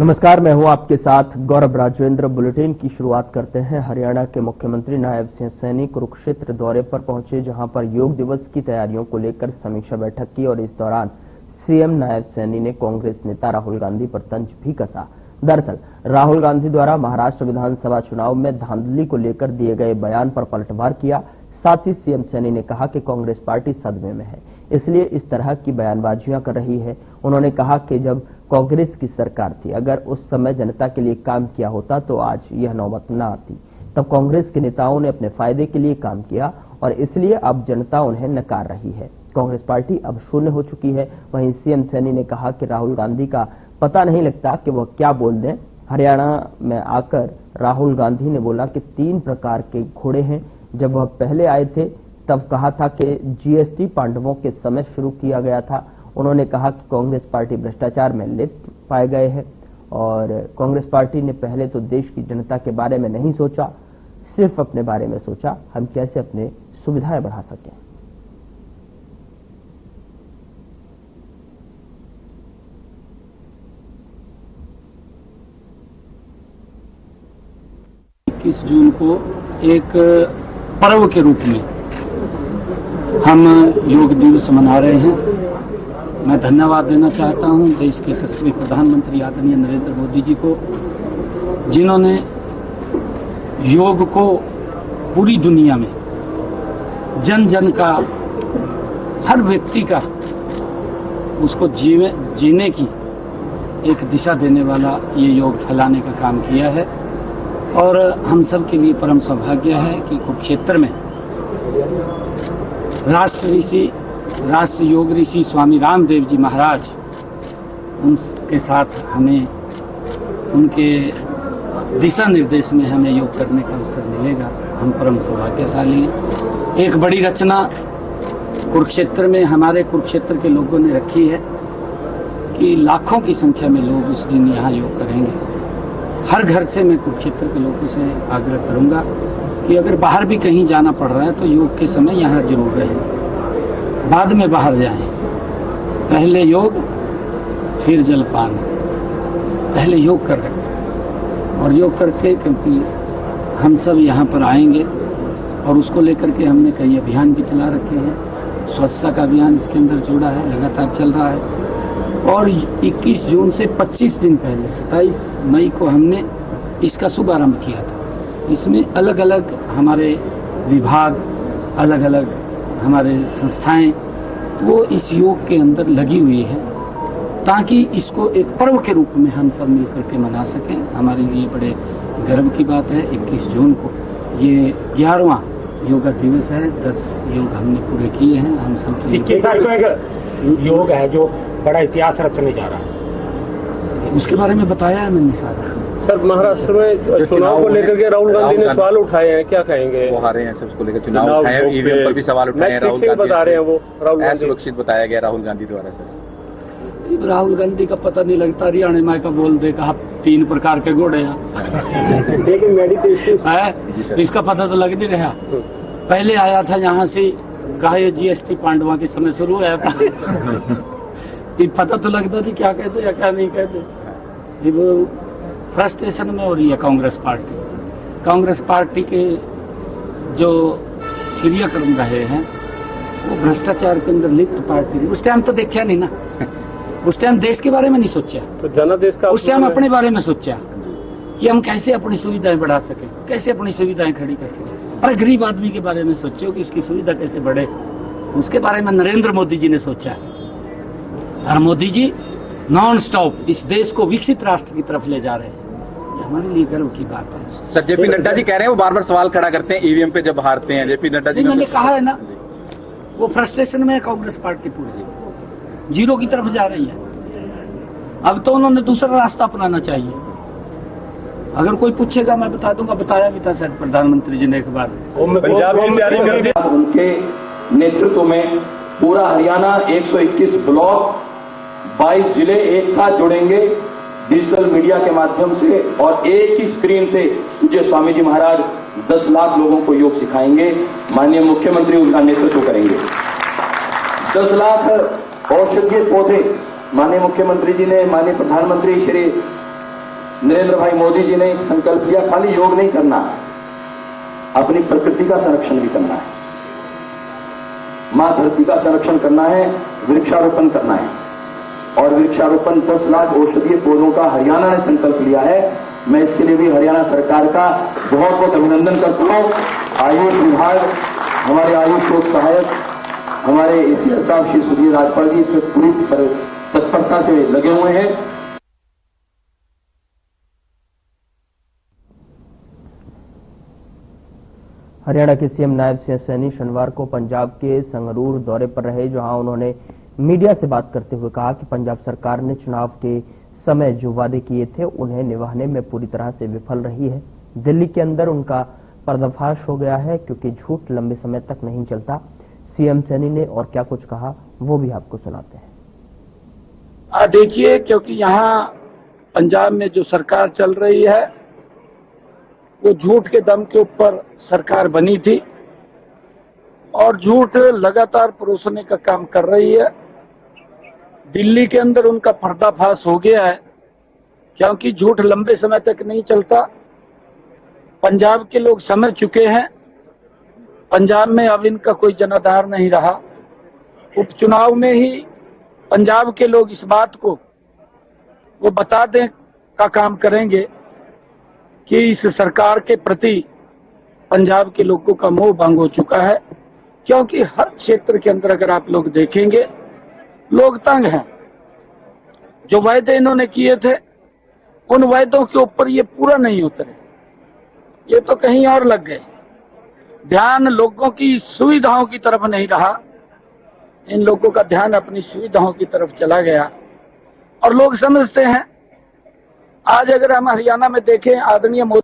नमस्कार, मैं हूं आपके साथ गौरव राजेंद्र। बुलेटिन की शुरुआत करते हैं। हरियाणा के मुख्यमंत्री नायब सिंह सैनी कुरुक्षेत्र दौरे पर पहुंचे, जहां पर योग दिवस की तैयारियों को लेकर समीक्षा बैठक की और इस दौरान सीएम नायब सैनी ने कांग्रेस नेता राहुल गांधी पर तंज भी कसा। दरअसल राहुल गांधी द्वारा महाराष्ट्र विधानसभा चुनाव में धांधली को लेकर दिए गए बयान पर पलटवार किया। साथ ही सीएम सैनी ने कहा कि कांग्रेस पार्टी सदमे में है, इसलिए इस तरह की बयानबाजियां कर रही है। उन्होंने कहा कि जब कांग्रेस की सरकार थी, अगर उस समय जनता के लिए काम किया होता तो आज यह नौबत न आती। तब कांग्रेस के नेताओं ने अपने फायदे के लिए काम किया और इसलिए अब जनता उन्हें नकार रही है। कांग्रेस पार्टी अब शून्य हो चुकी है। वहीं सीएम सैनी ने कहा कि राहुल गांधी का पता नहीं लगता कि वह क्या बोल दें। हरियाणा में आकर राहुल गांधी ने बोला कि 3 प्रकार के घोड़े हैं। जब वह पहले आए थे तब कहा था कि जीएसटी पांडवों के समय शुरू किया गया था। उन्होंने कहा कि कांग्रेस पार्टी भ्रष्टाचार में लिप्त पाए गए हैं और कांग्रेस पार्टी ने पहले तो देश की जनता के बारे में नहीं सोचा, सिर्फ अपने बारे में सोचा, हम कैसे अपने सुविधाएं बढ़ा सकें। जून को एक पर्व के रूप में हम योग दिवस मना रहे हैं। मैं धन्यवाद देना चाहता हूं देश के यशस्वी प्रधानमंत्री आदरणीय नरेंद्र मोदी जी को, जिन्होंने योग को पूरी दुनिया में जन जन का, हर व्यक्ति का, उसको जीने की एक दिशा देने वाला ये योग फैलाने का काम किया है। और हम सब के लिए परम सौभाग्य है कि कुरुक्षेत्र में राष्ट्र योग ऋषि स्वामी रामदेव जी महाराज, उनके साथ हमें, उनके दिशा निर्देश में हमें योग करने का अवसर मिलेगा। हम परम सौभाग्यशाली हैं। एक बड़ी रचना कुरुक्षेत्र में, हमारे कुरुक्षेत्र के लोगों ने रखी है कि लाखों की संख्या में लोग उस दिन यहाँ योग करेंगे। हर घर से मैं कुरुक्षेत्र के लोगों से आग्रह करूंगा कि अगर बाहर भी कहीं जाना पड़ रहा है तो योग के समय यहाँ जरूर रहें, बाद में बाहर जाएं। पहले योग फिर जलपान, पहले योग कर रखें और योग करके, क्योंकि हम सब यहाँ पर आएंगे और उसको लेकर के हमने कई अभियान भी चला रखे हैं। स्वच्छता का अभियान इसके अंदर जुड़ा है, लगातार चल रहा है। और 21 जून से 25 दिन पहले 27 मई को हमने इसका शुभारंभ किया था। इसमें अलग अलग हमारे विभाग, अलग अलग हमारे संस्थाएं, वो इस योग के अंदर लगी हुई है ताकि इसको एक पर्व के रूप में हम सब मिलकर के मना सकें। हमारे लिए बड़े गर्व की बात है। 21 जून को ये 11वां योगा दिवस है। 10 योग हमने पूरे किए हैं। हम सब 21 तारीख को एक योग है जो बड़ा इतिहास रचने जा रहा है, उसके बारे में बताया है मैंने सारा। सर, महाराष्ट्र में चुनाव को लेकर के राहुल गांधी ने सवाल उठाए हैं, क्या कहेंगे? वो हारे हैं, सब उसको लेकर चुनाव उठाए हैं, ईवीएम पर भी सवाल उठाए हैं। राहुल गांधी बता रहे हैं वो असुरक्षित बताया गया राहुल गांधी द्वारा। सर, राहुल गांधी का पता नहीं लगता, हरियाणा में का बोल दे कहा 3 प्रकार के घोड़े हैं, लेकिन मेडिटेशन है, इसका पता तो लग नहीं रहा। पहले आया था यहाँ से, कहा ये जीएसटी पांडवा के समय शुरू हुआ था। पता तो लगता थी क्या कहते या क्या नहीं कहते। वो फ्रस्ट्रेशन में हो रही है कांग्रेस पार्टी के जो क्रियाक्रम रहे हैं वो भ्रष्टाचार के अंदर लिप्त पार्टी थी। उस टाइम तो देखा नहीं ना, उस टाइम देश के बारे में नहीं सोचा, तो जनादेश का उस टाइम अपने बारे में सोचा कि हम कैसे अपनी सुविधाएं बढ़ा सकें, कैसे अपनी सुविधाएं खड़ी कर सकें। और गरीब आदमी के बारे में सोचो कि उसकी सुविधा कैसे बढ़े, उसके बारे में नरेंद्र मोदी जी ने सोचा है। और मोदी जी नॉन स्टॉप इस देश को विकसित राष्ट्र की तरफ ले जा रहे हैं। हमारे लिए गर्व की बात है। सर, जेपी नड्डा जी कह रहे हैं, वो बार बार सवाल खड़ा करते हैं ईवीएम पे जब हारते हैं। जेपी नड्डा जी, मैंने कहा है ना, वो फ्रस्ट्रेशन में कांग्रेस पार्टी पूरी जीरो की तरफ जा रही है। अब तो उन्होंने दूसरा रास्ता अपनाना चाहिए। अगर कोई पूछेगा मैं बता दूंगा, बताया भी था सर प्रधानमंत्री जी ने एक बार। उनके नेतृत्व में पूरा हरियाणा 121 ब्लॉक 22 जिले एक साथ जुड़ेंगे डिजिटल मीडिया के माध्यम से और एक ही स्क्रीन से पूज्य स्वामी जी महाराज 10 लाख लोगों को योग सिखाएंगे। माननीय मुख्यमंत्री उनका नेतृत्व करेंगे। 10 लाख औषधीय पौधे माननीय मुख्यमंत्री जी ने, माननीय प्रधानमंत्री श्री नरेंद्र भाई मोदी जी ने एक संकल्प लिया, खाली योग नहीं करना, अपनी प्रकृति का संरक्षण भी करना है, मां धरती का संरक्षण करना है, वृक्षारोपण करना है। और वृक्षारोपण 10 लाख औषधीय पौधों का हरियाणा ने संकल्प लिया है। मैं इसके लिए भी हरियाणा सरकार का बहुत बहुत अभिनंदन करता हूं। आयुष विभाग, हमारे आयुष शोध सहायक, हमारे एसीएस साहब श्री सुधीर राजपाल जी इसमें पूरी तत्परता से लगे हुए हैं। हरियाणा के सीएम नायब सिंह सैनी शनिवार को पंजाब के संगरूर दौरे पर रहे, जहां उन्होंने मीडिया से बात करते हुए कहा कि पंजाब सरकार ने चुनाव के समय जो वादे किए थे उन्हें निभाने में पूरी तरह से विफल रही है। दिल्ली के अंदर उनका पर्दाफाश हो गया है क्योंकि झूठ लंबे समय तक नहीं चलता। सीएम सैनी ने और क्या कुछ कहा वो भी आपको सुनाते हैं। देखिए, क्योंकि यहाँ पंजाब में जो सरकार चल रही है वो झूठ के दम के ऊपर सरकार बनी थी और झूठ लगातार परोसने का काम कर रही है। दिल्ली के अंदर उनका पर्दाफाश हो गया है क्योंकि झूठ लंबे समय तक नहीं चलता। पंजाब के लोग समझ चुके हैं, पंजाब में अब इनका कोई जनाधार नहीं रहा। उपचुनाव में ही पंजाब के लोग इस बात को वो बता दें का काम करेंगे कि इस सरकार के प्रति पंजाब के लोगों का मोह भंग हो चुका है, क्योंकि हर क्षेत्र के अंदर अगर आप लोग देखेंगे लोग तंग हैं। जो वायदे इन्होंने किए थे उन वायदों के ऊपर ये पूरा नहीं उतरे, ये तो कहीं और लग गए। ध्यान लोगों की सुविधाओं की तरफ नहीं रहा, इन लोगों का ध्यान अपनी सुविधाओं की तरफ चला गया। और लोग समझते हैं, आज अगर हम हरियाणा में देखें, आदरणीय मोदी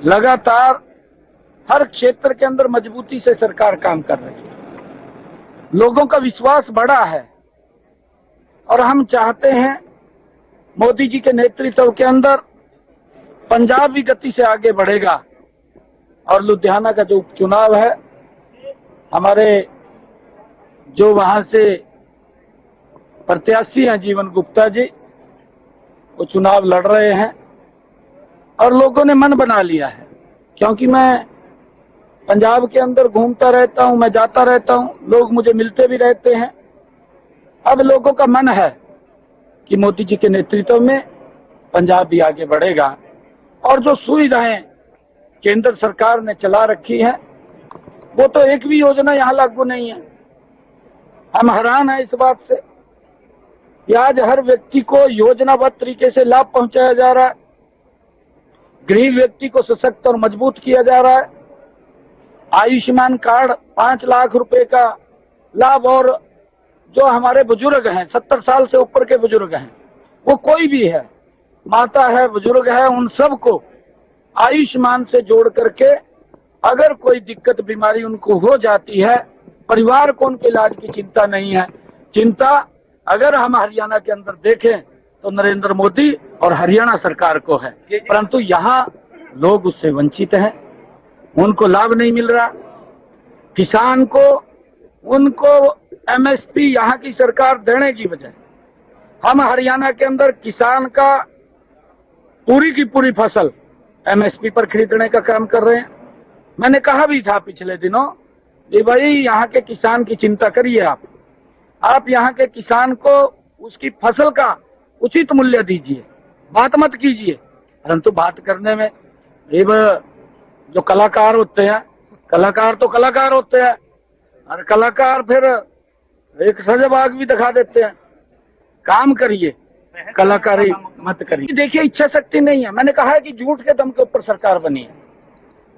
लगातार हर क्षेत्र के अंदर मजबूती से सरकार काम कर रही है, लोगों का विश्वास बढ़ा है और हम चाहते हैं मोदी जी के नेतृत्व के अंदर पंजाब भी गति से आगे बढ़ेगा। और लुधियाना का जो उपचुनाव है, हमारे जो वहां से प्रत्याशी हैं जीवन गुप्ता जी, वो चुनाव लड़ रहे हैं और लोगों ने मन बना लिया है। क्योंकि मैं पंजाब के अंदर घूमता रहता हूं, मैं जाता रहता हूं, लोग मुझे मिलते भी रहते हैं। अब लोगों का मन है कि मोदी जी के नेतृत्व में पंजाब भी आगे बढ़ेगा। और जो सुविधाएं केंद्र सरकार ने चला रखी है वो तो एक भी योजना यहां लागू नहीं है। हम हैरान हैं इस बात से कि आज हर व्यक्ति को योजनाबद्ध तरीके से लाभ पहुंचाया जा रहा है, गरीब व्यक्ति को सशक्त और मजबूत किया जा रहा है। आयुष्मान कार्ड 5 लाख रुपए का लाभ, और जो हमारे बुजुर्ग हैं 70 साल से ऊपर के बुजुर्ग हैं, वो कोई भी है, माता है, बुजुर्ग है, उन सबको आयुष्मान से जोड़ करके अगर कोई दिक्कत बीमारी उनको हो जाती है, परिवार को उनके इलाज की चिंता नहीं है। चिंता अगर हम हरियाणा के अंदर देखें तो नरेंद्र मोदी और हरियाणा सरकार को है, परंतु यहाँ लोग उससे वंचित हैं, उनको लाभ नहीं मिल रहा। किसान को उनको एमएसपी यहाँ की सरकार देने की बजाय हम हरियाणा के अंदर किसान का पूरी की पूरी फसल एमएसपी पर खरीदने का काम कर रहे हैं। मैंने कहा भी था पिछले दिनों कि भाई यहाँ के किसान की चिंता करिए, आप यहाँ के किसान को उसकी फसल का उचित मूल्य दीजिए, बात मत कीजिए। परंतु बात करने में जो कलाकार होते हैं, कलाकार तो कलाकार होते हैं, और कलाकार फिर एक सजबाग भी दिखा देते हैं। काम करिए, कलाकारी मत करिए। देखिए, इच्छा शक्ति नहीं है। मैंने कहा है कि झूठ के दम के ऊपर सरकार बनी है,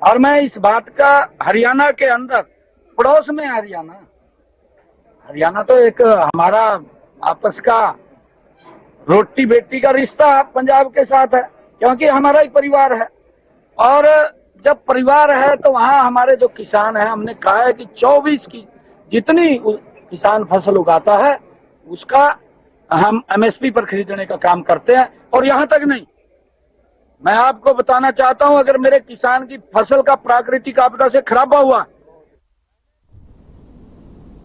और मैं इस बात का हरियाणा के अंदर, पड़ोस में हरियाणा तो एक हमारा आपस का रोटी बेटी का रिश्ता पंजाब के साथ है, क्योंकि हमारा ही परिवार है। और जब परिवार है तो वहाँ हमारे जो किसान हैं, हमने कहा है कि 24 की जितनी किसान फसल उगाता है उसका हम एमएसपी पर खरीदने का काम करते हैं। और यहाँ तक नहीं, मैं आपको बताना चाहता हूं, अगर मेरे किसान की फसल का प्राकृतिक आपदा से खराबा हुआ,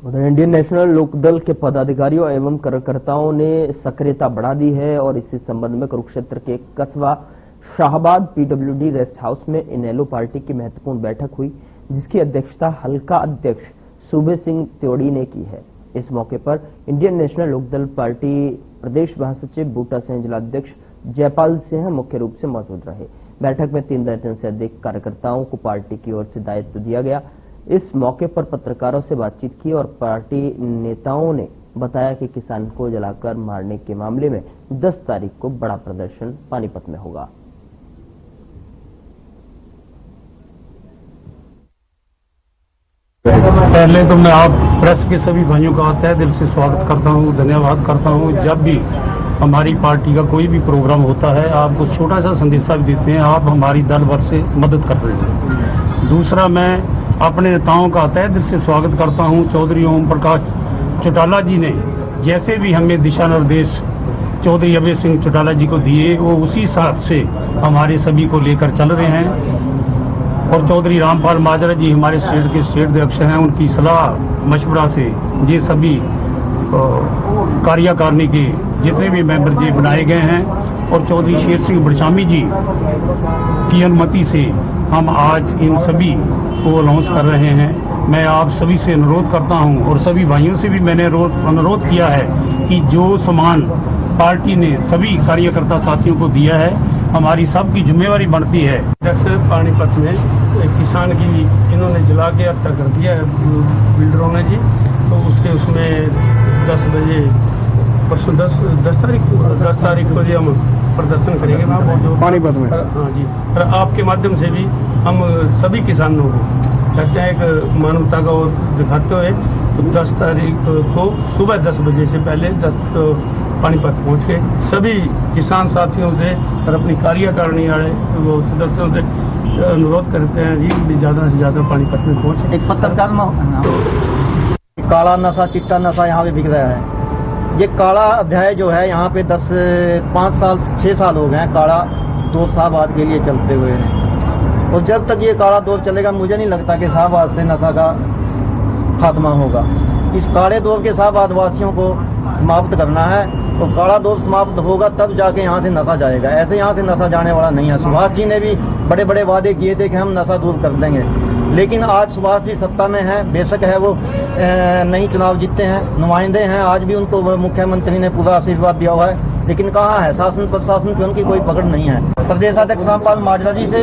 उधर इंडियन नेशनल लोकदल के पदाधिकारियों एवं कार्यकर्ताओं ने सक्रियता बढ़ा दी है और इसी संबंध में कुरुक्षेत्र के कस्बा शाहबाद पीडब्ल्यूडी रेस्ट हाउस में इनेलो पार्टी की महत्वपूर्ण बैठक हुई, जिसकी अध्यक्षता हल्का अध्यक्ष सूबे सिंह त्योड़ी ने की है। इस मौके पर इंडियन नेशनल लोकदल पार्टी प्रदेश महासचिव बूटा सिंह, जिलाध्यक्ष जयपाल सिंह मुख्य रूप से मौजूद रहे। बैठक में 3 दर्जन से अधिक कार्यकर्ताओं को पार्टी की ओर से दायित्व दिया गया। इस मौके पर पत्रकारों से बातचीत की और पार्टी नेताओं ने बताया कि किसान को जलाकर मारने के मामले में 10 तारीख को बड़ा प्रदर्शन पानीपत में होगा। पहले तो मैं आप प्रेस के सभी भाइयों का तहे दिल से स्वागत करता हूं, धन्यवाद करता हूं। जब भी हमारी पार्टी का कोई भी प्रोग्राम होता है, आपको छोटा सा संदेशा भी देते हैं, आप हमारी दल भर से मदद कर रहे हैं। दूसरा, मैं अपने नेताओं का तहे दिल से स्वागत करता हूं। चौधरी ओम प्रकाश चौटाला जी ने जैसे भी हमें दिशा निर्देश चौधरी अभय सिंह चौटाला जी को दिए, वो उसी हिसाब से हमारे सभी को लेकर चल रहे हैं। और चौधरी रामपाल माजरा जी हमारे स्टेट के स्टेट अध्यक्ष हैं, उनकी सलाह मशवरा से ये सभी कार्यकारिणी के जितने भी मेंबर जी बनाए गए हैं और चौधरी शेर सिंह बड़शामी जी की अनुमति से हम आज इन सभी को अनाउंस कर रहे हैं। मैं आप सभी से अनुरोध करता हूं और सभी भाइयों से भी मैंने अनुरोध किया है कि जो सम्मान पार्टी ने सभी कार्यकर्ता साथियों को दिया है, हमारी सबकी जिम्मेवारी बनती है। पानीपत में किसान की इन्होंने जला के हत्या कर दिया है बिल्डरों ने जी, तो उसमें 10 बजे परसों 10 तारीख को जी हम प्रदर्शन करेंगे वहाँ जो पानीपत में। हाँ जी, और आपके माध्यम से भी हम सभी किसानों को कहते हैं एक मानवता का और दिखाते हुए तो 10 तारीख को सुबह 10 बजे से पहले पानीपत पहुँच के सभी किसान साथियों से और अपनी कार्यकारिणी वाले वो सदस्यों से अनुरोध करते हैं जी भी ज्यादा से ज्यादा पानीपत में पहुँचे। एक पत्रकार काला नशा, चिट्टा नशा यहाँ पे बिक रहा है। ये काला अध्याय जो है यहाँ पे 6 साल हो गए हैं काला दौर शाहबाद के लिए चलते हुए हैं, और जब तक ये काला दौर चलेगा मुझे नहीं लगता कि शाहबाद से नशा का खात्मा होगा। इस काले दौर के शाहबाद वासियों को समाप्त करना है, तो काला दौर समाप्त होगा तब जाके यहाँ से नशा जाएगा। ऐसे यहाँ से नशा जाने वाला नहीं है। सुभाष जी ने भी बड़े बड़े वादे किए थे कि हम नशा दूर कर देंगे, लेकिन आज सुभाष जी सत्ता में है, बेशक है वो नहीं चुनाव जीतते हैं, नुमाइंदे हैं, आज भी उनको मुख्यमंत्री ने पूरा आशीर्वाद दिया हुआ है, लेकिन कहाँ है शासन प्रशासन की उनकी कोई पकड़ नहीं है। प्रदेशाध्यक्ष रामपाल माजरा जी से,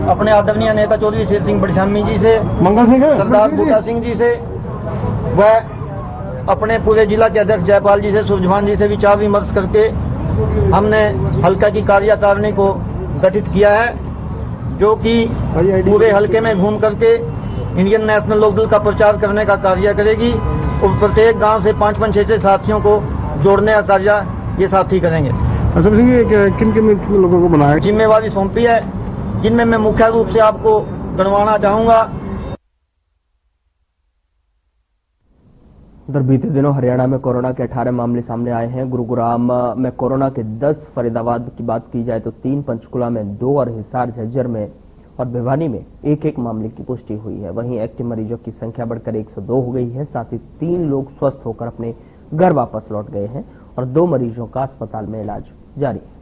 अपने आदरणीय नेता चौधरी शेर सिंह बड़शामी जी से, सरदार बूटा सिंह जी से, वह अपने पूरे जिला के अध्यक्ष जयपाल जी से, सुरजमान जी से विचार विमर्श करके हमने हल्का की कार्यकारिणी को गठित किया है, जो कि पूरे हल्के में घूम करके इंडियन नेशनल लोकदल का प्रचार करने का कार्य करेगी और प्रत्येक गांव से 5-6 साथियों को जोड़ने का कार्य ये साथी करेंगे। किन किन लोगों को बनाया जिम्मेवारी सौंपी है, जिनमें मैं मुख्य रूप से आपको गणवाना चाहूंगा। उधर बीते दिनों हरियाणा में कोरोना के 18 मामले सामने आए हैं। गुरुग्राम में कोरोना के 10, फरीदाबाद की बात की जाए तो 3, पंचकुला में 2 और हिसार, झज्जर में और भिवानी में 1-1 मामले की पुष्टि हुई है। वहीं एक्टिव मरीजों की संख्या बढ़कर 102 हो गई है। साथ ही 3 लोग स्वस्थ होकर अपने घर वापस लौट गए हैं और 2 मरीजों का अस्पताल में इलाज जारी है।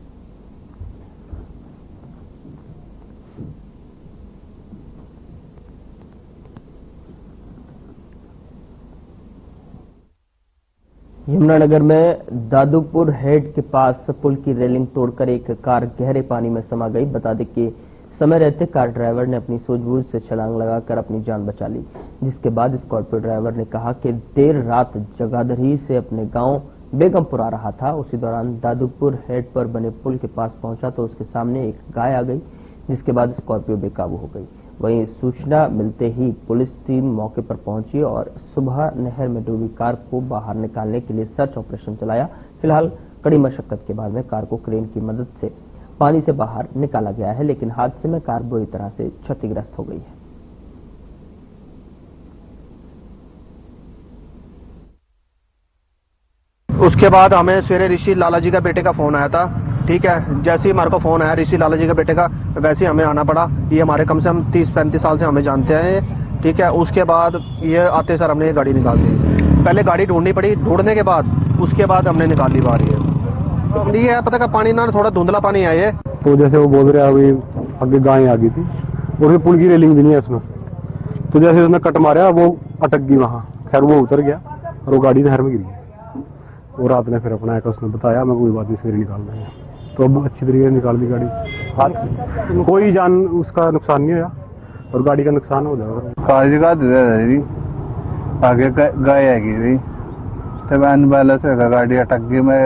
यमुनानगर में दादूपुर हेड के पास पुल की रेलिंग तोड़कर एक कार गहरे पानी में समा गई। बता दें कि समय रहते कार ड्राइवर ने अपनी सूझबूझ से छलांग लगाकर अपनी जान बचा ली, जिसके बाद स्कॉर्पियो ड्राइवर ने कहा कि देर रात जगाधरी से अपने गांव बेगमपुर आ रहा था। उसी दौरान दादूपुर हेड पर बने पुल के पास पहुंचा तो उसके सामने एक गाय आ गई, जिसके बाद स्कॉर्पियो बेकाबू हो गई। वहीं सूचना मिलते ही पुलिस टीम मौके पर पहुंची और सुबह नहर में डूबी कार को बाहर निकालने के लिए सर्च ऑपरेशन चलाया। फिलहाल कड़ी मशक्कत के बाद में कार को क्रेन की मदद से पानी से बाहर निकाला गया है, लेकिन हादसे में कार बुरी तरह से क्षतिग्रस्त हो गई है। उसके बाद हमें सवेरे ऋषि लाला जी का बेटे का फोन आया था। ठीक है, जैसे ही हमारे को फोन आया ऋषि लाला जी के बेटे का, वैसे ही हमें आना पड़ा। ये हमारे कम से कम 30-35 साल से हमें जानते हैं। ठीक है, उसके बाद ये आते सर हमने ये गाड़ी निकाल दी। पहले गाड़ी ढूंढनी पड़ी, ढूंढने के बाद उसके बाद हमने निकाल ली बाहर। ये तो ये है पता का पानी ना थोड़ा धुंधला पानी है ये। तो जैसे वो बोल रहे अभी आगे गाय आ गई थी और पुल की रेलिंग भी नहीं है इसमें, तो जैसे उसने कट मारा वो अटक गई वहाँ। खैर वो उतर गया और वो गाड़ी नहर में गिर गई। और रात ने फिर अपना उसने बताया मैं कोई बात नहीं सवेरे निकाल देंगे, तो अब अच्छी तरीके से निकाल दी गाड़ी। हाथ कोई जान उसका नुकसान नहीं हुआ और गाड़ी का नुकसान हो जाएगा। काज का दे आगे गाय आएगी थी तो अनबैलेंस होगा, गाड़ी अटक गई। मैं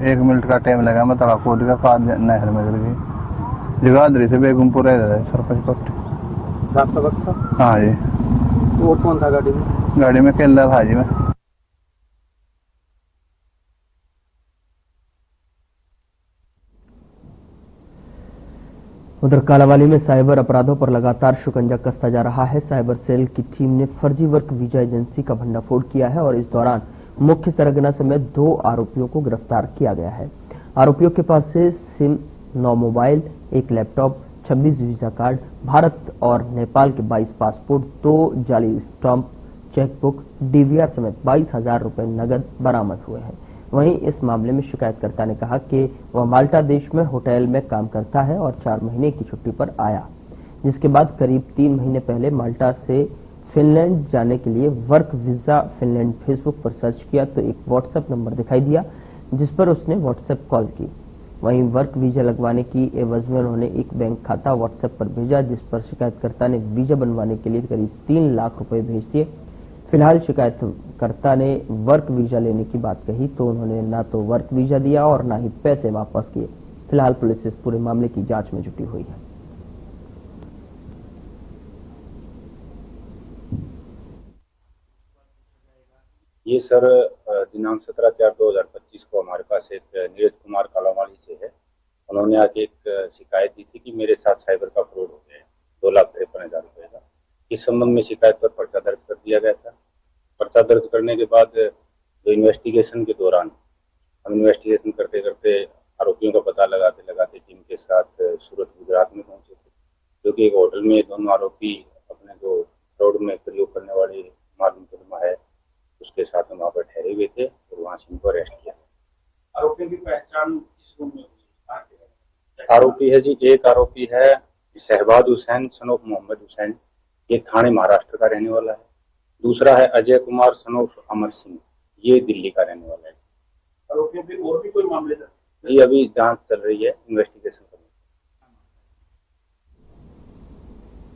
1 मिनट का टाइम लगा, मैं तड़ा खोद का कार नहर में गिर गई। जगाधरी से बेगमपुर है सरपंच पट्टी। हाँ जी। और कौन था गाड़ी में? गाड़ी में केला था जी। मैं उधर कालावाली में साइबर अपराधों पर लगातार शिकंजा कसता जा रहा है। साइबर सेल की टीम ने फर्जी वर्क वीजा एजेंसी का भंडाफोड़ किया है और इस दौरान मुख्य सरगना समेत 2 आरोपियों को गिरफ्तार किया गया है। आरोपियों के पास से SIM, 9 mobile, 1 laptop, 26 visa card, Bharat और नेपाल के 22 पासपोर्ट, 2 जाली स्टाम्प, चेकबुक, डीवीआर समेत 22,000 रुपए नगद बरामद हुए हैं। वहीं इस मामले में शिकायतकर्ता ने कहा कि वह माल्टा देश में होटल में काम करता है और 4 महीने की छुट्टी पर आया, जिसके बाद करीब 3 महीने पहले माल्टा से फिनलैंड जाने के लिए वर्क वीजा फिनलैंड फेसबुक पर सर्च किया तो एक व्हाट्सएप नंबर दिखाई दिया जिस पर उसने व्हाट्सएप कॉल की। वहीं वर्क वीजा लगवाने की एवज में उन्होंने एक बैंक खाता व्हाट्सएप पर भेजा, जिस पर शिकायतकर्ता ने वीजा बनवाने के लिए करीब 3 लाख रुपए भेज दिए। फिलहाल शिकायतकर्ता ने वर्क वीजा लेने की बात कही तो उन्होंने न तो वर्क वीजा दिया और न ही पैसे वापस किए। फिलहाल पुलिस इस पूरे मामले की जांच में जुटी हुई है। ये सर दिनांक 17/4/2025 को हमारे पास एक नीरज कुमार कालावाली से है। उन्होंने आज एक शिकायत दी थी कि मेरे साथ साइबर का फ्रॉड हो गया है 2,53,000 रुपए का। इस संबंध में शिकायत पर पर्चा दर्ज कर दिया गया था। पर्चा दर्ज करने के बाद जो इन्वेस्टिगेशन के दौरान हम इन्वेस्टिगेशन करते करते आरोपियों का पता लगाते टीम के साथ सूरत गुजरात में पहुंचे थे, जो कि एक होटल में दोनों आरोपी अपने जो फ्रॉड में प्रयोग करने वाले माल मुकदमा है उसके साथ वहाँ पर ठहरे हुए थे और वहाँ से इनको अरेस्ट किया। आरोपियों की पहचान किस रूप में हुई? आरोपी है जी, एक आरोपी है शहबाज हुसैन सनोफ मोहम्मद हुसैन, ये थाने महाराष्ट्र का रहने वाला है। दूसरा है अजय कुमार सनोफ अमर सिंह, ये दिल्ली का रहने वाला है। आरोपियों पे और भी कोई मामले जी अभी जांच चल रही है, इन्वेस्टिगेशन कर रही है।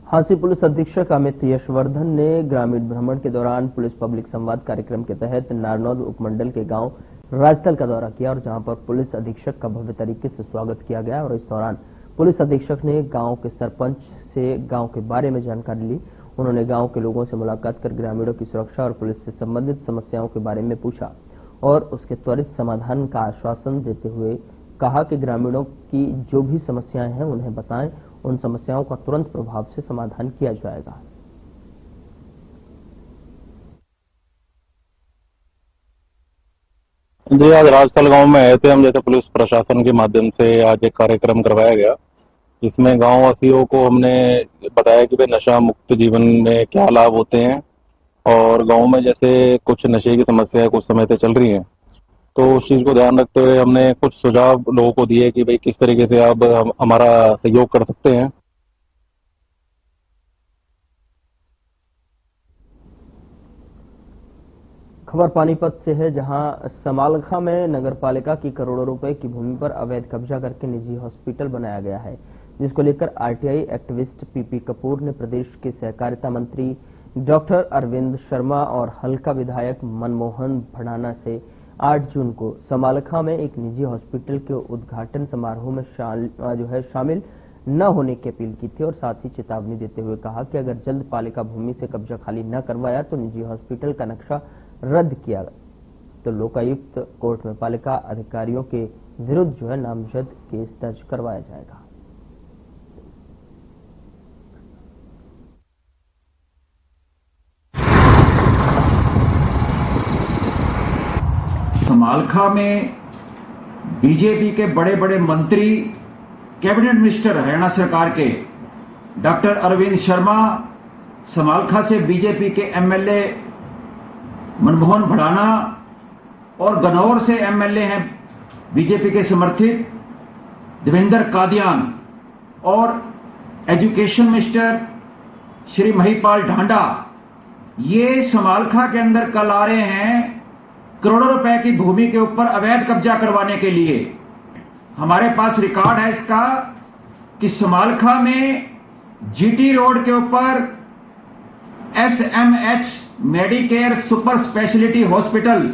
हांसी पुलिस अधीक्षक अमित यशवर्धन ने ग्रामीण भ्रमण के दौरान पुलिस पब्लिक संवाद कार्यक्रम के तहत नारनौल उपमंडल के गांव राजतल का दौरा किया और जहां पर पुलिस अधीक्षक का भव्य तरीके से स्वागत किया गया और इस दौरान पुलिस अधीक्षक ने गांव के सरपंच से गांव के बारे में जानकारी ली। उन्होंने गांव के लोगों से मुलाकात कर ग्रामीणों की सुरक्षा और पुलिस से संबंधित समस्याओं के बारे में पूछा और उसके त्वरित समाधान का आश्वासन देते हुए कहा कि ग्रामीणों की जो भी समस्याएं हैं उन्हें बताएं, उन समस्याओं का तुरंत प्रभाव से समाधान किया जाएगा। जी आज राजतल गांव में आए थे हम, जैसे पुलिस प्रशासन के माध्यम से आज एक कार्यक्रम करवाया गया। इसमें गांव वासियों को हमने बताया कि भाई नशा मुक्त जीवन में क्या लाभ होते हैं और गांव में जैसे कुछ नशे की समस्याएं कुछ समय से चल रही हैं, तो उस चीज को ध्यान रखते हुए हमने कुछ सुझाव लोगों को दिए कि भाई किस तरीके से आप हमारा सहयोग कर सकते हैं। खबर पानीपत से है, जहां समालखा में नगरपालिका की करोड़ों रुपए की भूमि पर अवैध कब्जा करके निजी हॉस्पिटल बनाया गया है, जिसको लेकर आरटीआई एक्टिविस्ट पीपी कपूर ने प्रदेश के सहकारिता मंत्री डॉक्टर अरविंद शर्मा और हल्का विधायक मनमोहन भड़ाना से 8 जून को समालखा में एक निजी हॉस्पिटल के उद्घाटन समारोह में शामिल न होने की अपील की थी और साथ ही चेतावनी देते हुए कहा कि अगर जल्द पालिका भूमि से कब्जा खाली न करवाया तो निजी हॉस्पिटल का नक्शा रद्द किया तो लोकायुक्त कोर्ट में पालिका अधिकारियों के विरुद्ध नामजद केस दर्ज करवाया जाएगा। समालखा में बीजेपी के बड़े बड़े मंत्री, कैबिनेट मिनिस्टर हरियाणा सरकार के डॉक्टर अरविंद शर्मा, समालखा से बीजेपी के एमएलए मनमोहन भड़ाना और गनौर से एमएलए हैं बीजेपी के समर्थित देवेंद्र कादियान और एजुकेशन मिनिस्टर श्री महिपाल ढांडा, ये समालखा के अंदर कल आ रहे हैं करोड़ों रुपए की भूमि के ऊपर अवैध कब्जा करवाने के लिए। हमारे पास रिकॉर्ड है इसका कि समालखा में जीटी रोड के ऊपर SMH Medicare super speciality hospital,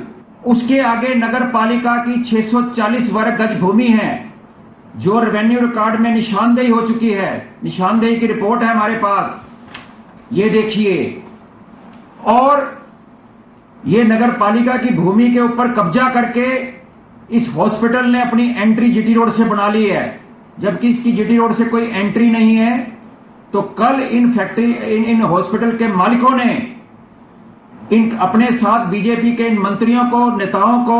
उसके आगे नगर पालिका की 640 वर्ग गज भूमि है जो रेवेन्यू रिकॉर्ड में निशानदेही हो चुकी है। निशानदेही की रिपोर्ट है हमारे पास, ये देखिए। और ये नगर पालिका की भूमि के ऊपर कब्जा करके इस हॉस्पिटल ने अपनी एंट्री जीटी रोड से बना ली है, जबकि इसकी जीटी रोड से कोई एंट्री नहीं है। तो कल इन हॉस्पिटल के मालिकों ने अपने साथ बीजेपी के इन मंत्रियों को, नेताओं को,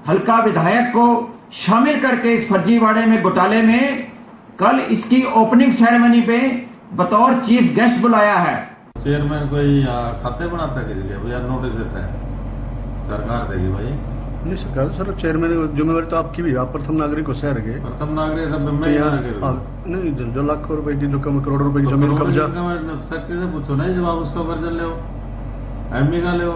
हल्का विधायक को शामिल करके इस फर्जीवाड़े में, घोटाले में कल इसकी ओपनिंग सेरेमनी पे बतौर चीफ गेस्ट बुलाया है। चेयरमैन कोई खाते बनाता है भैया, नोटिस देता है, सरकार देगी भाई? नहीं सरकार, सर चेयरमैन जिम्मेवारी तो आपकी भी, आप प्रथम नागरिक हो शहर के। प्रथम नागरिक नहीं, 2 लाख रुपए की रकम, करोड़ रुपए की जमीन कब्जा। सख्ती से पूछो नहीं, जब आप उसका वर्जन ले, एमपी का ले,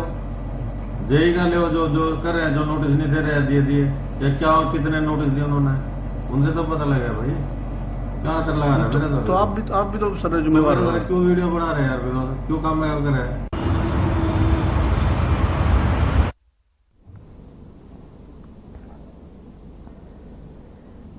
जेई का ले, जो कर रहे हैं, जो नोटिस नहीं दे रहे हैं दिए या क्या और कितने नोटिस दिए उन्होंने, उनसे तो पता लगेगा भाई कहाँ तक लगा रहा है। तो आप भी तो सर जिम्मेवार हो। क्यों वीडियो बना रहे हैं यार, क्यों काम कर रहे हैं?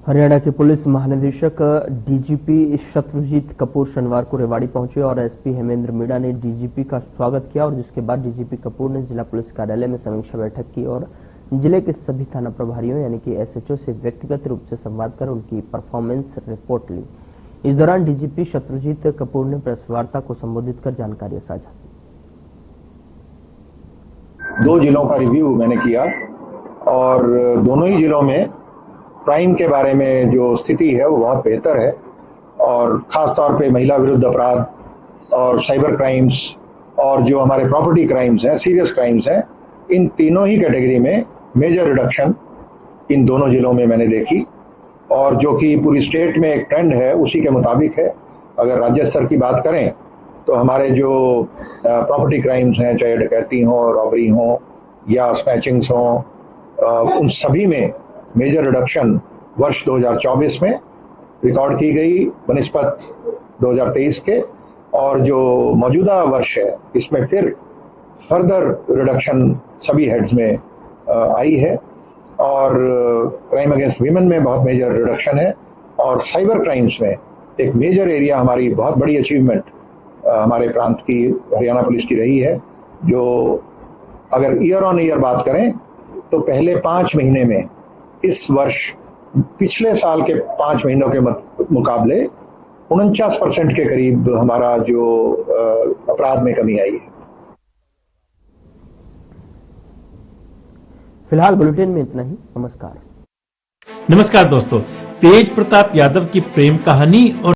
हरियाणा के पुलिस महानिदेशक डीजीपी शत्रुजीत कपूर शनिवार को रेवाड़ी पहुंचे और एसपी हेमेंद्र मीणा ने डीजीपी का स्वागत किया और जिसके बाद डीजीपी कपूर ने जिला पुलिस कार्यालय में समीक्षा बैठक की और जिले के सभी थाना प्रभारियों यानी कि एसएचओ से व्यक्तिगत रूप से संवाद कर उनकी परफॉर्मेंस रिपोर्ट ली। इस दौरान डीजीपी शत्रुजीत कपूर ने प्रेस वार्ता को संबोधित कर जानकारी साझा की। 2 जिलों का रिव्यू मैंने किया और दोनों ही जिलों में क्राइम के बारे में जो स्थिति है वो बहुत बेहतर है और खास तौर पे महिला विरुद्ध अपराध और साइबर क्राइम्स और जो हमारे प्रॉपर्टी क्राइम्स हैं, सीरियस क्राइम्स हैं, इन तीनों ही कैटेगरी में मेजर रिडक्शन इन दोनों जिलों में मैंने देखी और जो कि पूरी स्टेट में एक ट्रेंड है उसी के मुताबिक है। अगर राज्य स्तर की बात करें तो हमारे जो प्रॉपर्टी क्राइम्स हैं, चाहे डकैती हो, रॉबरी हो या स्नैचिंग्स हो, उन सभी में मेजर रिडक्शन वर्ष 2024 में रिकॉर्ड की गई बनिस्पत 2023 के, और जो मौजूदा वर्ष है इसमें फिर फर्दर रिडक्शन सभी हेड्स में आई है और क्राइम अगेंस्ट विमेन में बहुत मेजर रिडक्शन है और साइबर क्राइम्स में एक मेजर एरिया हमारी बहुत बड़ी अचीवमेंट हमारे प्रांत की हरियाणा पुलिस की रही है। जो अगर ईयर ऑन ईयर बात करें तो पहले 5 महीने में इस वर्ष पिछले साल के 5 महीनों के मुकाबले 49% के करीब हमारा जो अपराध में कमी आई है। फिलहाल बुलेटिन में इतना ही। नमस्कार दोस्तों, तेज प्रताप यादव की प्रेम कहानी और